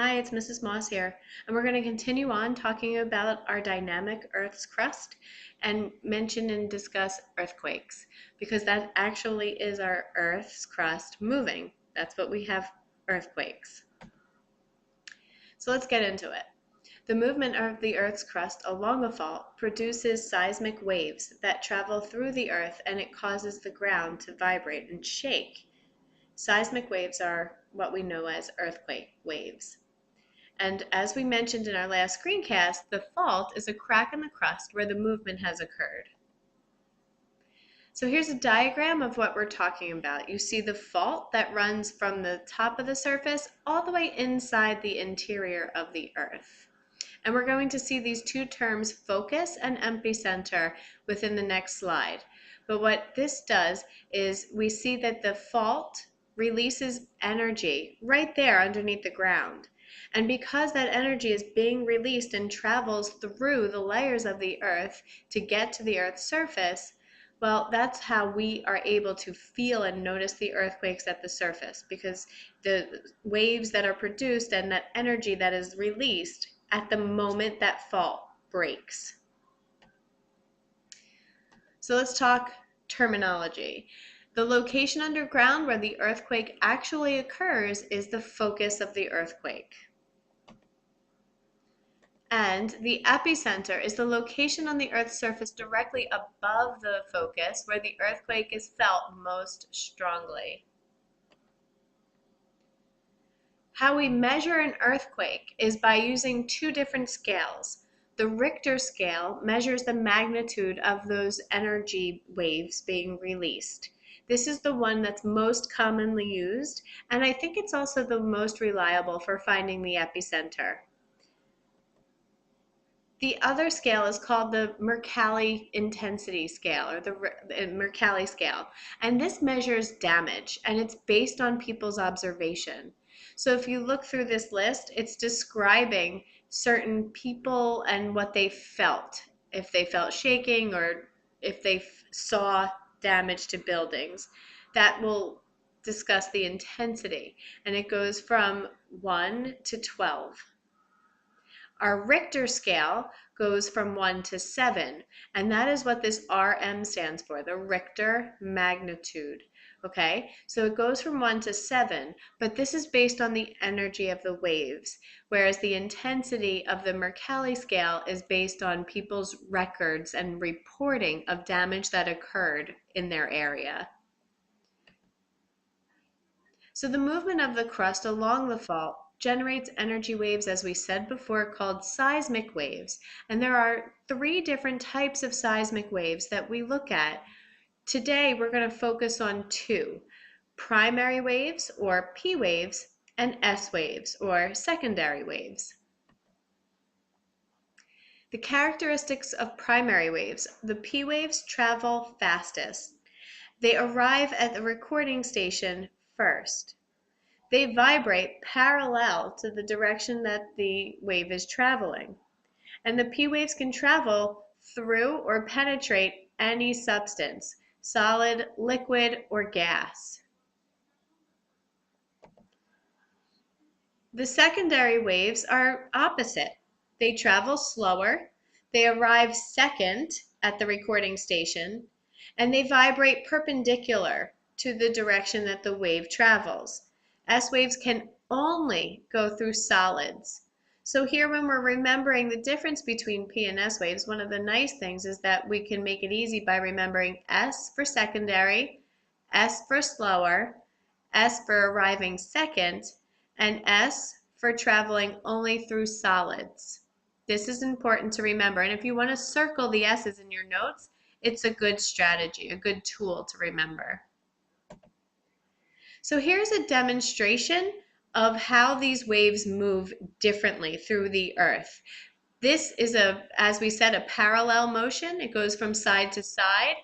Hi, it's Mrs. Moss here, and we're going to continue on talking about our dynamic Earth's crust and mention and discuss earthquakes because that actually is our Earth's crust moving. That's what we have, earthquakes. So let's get into it. The movement of the Earth's crust along a fault produces seismic waves that travel through the Earth, and it causes the ground to vibrate and shake. Seismic waves are what we know as earthquake waves. And as we mentioned in our last screencast, the fault is a crack in the crust where the movement has occurred. So here's a diagram of what we're talking about. You see the fault that runs from the top of the surface all the way inside the interior of the Earth. And we're going to see these two terms, focus and epicenter, within the next slide. But what this does is we see that the fault releases energy right there underneath the ground. And because that energy is being released and travels through the layers of the Earth to get to the Earth's surface, well, that's how we are able to feel and notice the earthquakes at the surface, because the waves that are produced and that energy that is released at the moment that fault breaks. So let's talk terminology. The location underground where the earthquake actually occurs is the focus of the earthquake. And the epicenter is the location on the Earth's surface directly above the focus where the earthquake is felt most strongly. How we measure an earthquake is by using two different scales. The Richter scale measures the magnitude of those energy waves being released. This is the one that's most commonly used, and I think it's also the most reliable for finding the epicenter. The other scale is called the Mercalli intensity scale, or the Mercalli scale, and this measures damage, and it's based on people's observation. So if you look through this list, it's describing certain people and what they felt, if they felt shaking or if they saw damage to buildings. That will discuss the intensity, and it goes from 1 to 12. Our Richter scale goes from 1 to 7, and that is what this RM stands for, the Richter magnitude. Okay, so it goes from 1 to 7, but this is based on the energy of the waves, whereas the intensity of the Mercalli scale is based on people's records and reporting of damage that occurred in their area. So the movement of the crust along the fault generates energy waves, as we said before, called seismic waves. And there are three different types of seismic waves that we look at. Today, we're going to focus on two: primary waves, or P waves, and S waves, or secondary waves. The characteristics of primary waves: the P waves travel fastest. They arrive at the recording station first. They vibrate parallel to the direction that the wave is traveling. And the P waves can travel through or penetrate any substance, solid, liquid, or gas. The secondary waves are opposite. They travel slower, they arrive second at the recording station, and they vibrate perpendicular to the direction that the wave travels. S waves can only go through solids. So here, when we're remembering the difference between P and S waves, one of the nice things is that we can make it easy by remembering S for secondary, S for slower, S for arriving second, and S for traveling only through solids. This is important to remember, and if you want to circle the S's in your notes, it's a good strategy, a good tool to remember. So here's a demonstration of how these waves move differently through the Earth. This is, as we said, a parallel motion. It goes from side to side,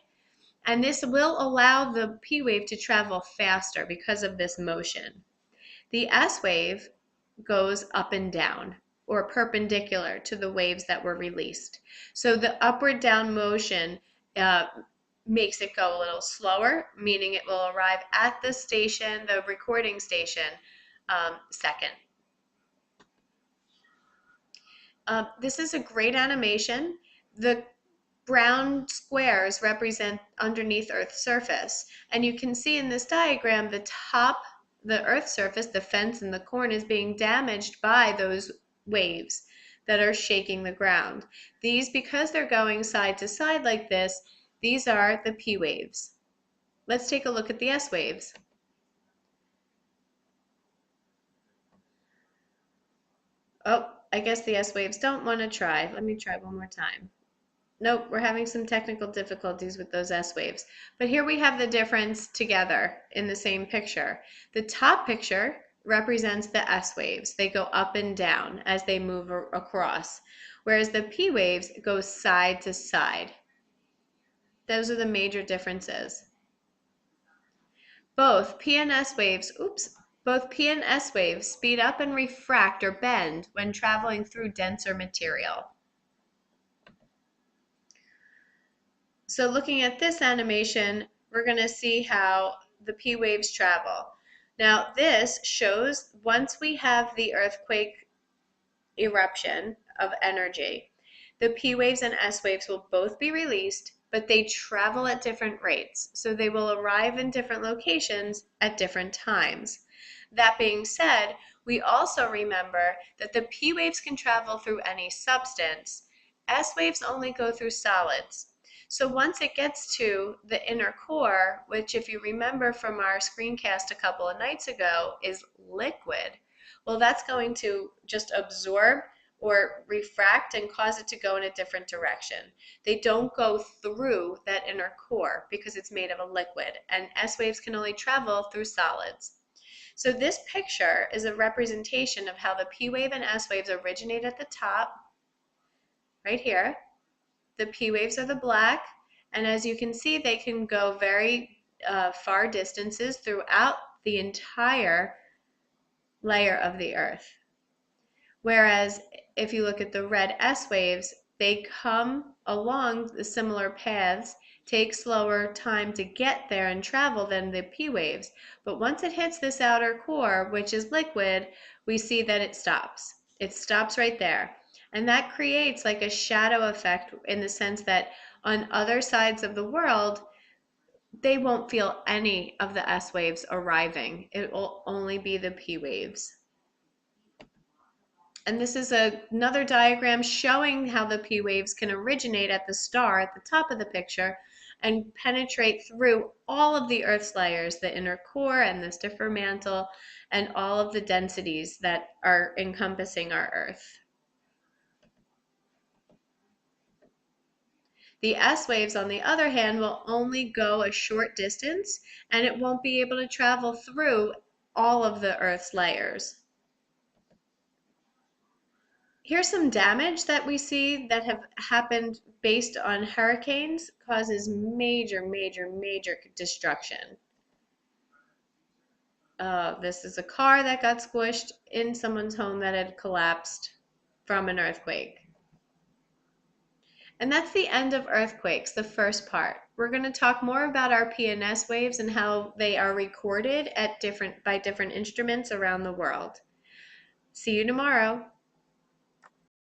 and this will allow the P wave to travel faster because of this motion. The S wave goes up and down, or perpendicular to the waves that were released. So the upward down motion makes it go a little slower, meaning it will arrive at the station, the recording station, second. This is a great animation. The brown squares represent underneath Earth's surface. And you can see in this diagram the Earth's surface, the fence and the corn is being damaged by those waves that are shaking the ground. These, because they're going side to side like this, these are the P waves. Let's take a look at the S waves. Oh, I guess the S waves don't want to try. Let me try one more time. Nope, we're having some technical difficulties with those S waves. But here we have the difference together in the same picture. The top picture represents the S waves. They go up and down as they move across, whereas the P waves go side to side. Those are the major differences. Both P and S waves, both P and S waves speed up and refract or bend when traveling through denser material. So looking at this animation, we're going to see how the P waves travel. Now this shows once we have the earthquake eruption of energy, the P waves and S waves will both be released, but they travel at different rates. So they will arrive in different locations at different times. That being said, we also remember that the P waves can travel through any substance. S waves only go through solids. So once it gets to the inner core, which if you remember from our screencast a couple of nights ago is liquid, well, that's going to just absorb or refract and cause it to go in a different direction. They don't go through that inner core because it's made of a liquid, and S waves can only travel through solids. So this picture is a representation of how the P wave and S waves originate at the top, right here. The P waves are the black, and as you can see, they can go very far distances throughout the entire layer of the Earth. Whereas if you look at the red S waves, they come along the similar paths, take slower time to get there and travel than the P waves. But once it hits this outer core, which is liquid, we see that it stops. It stops right there. And that creates like a shadow effect in the sense that on other sides of the world, they won't feel any of the S waves arriving. It will only be the P waves. And this is another diagram showing how the P waves can originate at the star at the top of the picture and penetrate through all of the Earth's layers, the inner core and the stiffer mantle, and all of the densities that are encompassing our Earth. The S waves, on the other hand, will only go a short distance and it won't be able to travel through all of the Earth's layers. Here's some damage that we see that have happened based on hurricanes, causes major, major, major destruction. This is a car that got squished in someone's home that had collapsed from an earthquake. And that's the end of earthquakes, the first part. We're going to talk more about our PNS waves and how they are recorded at by different instruments around the world. See you tomorrow.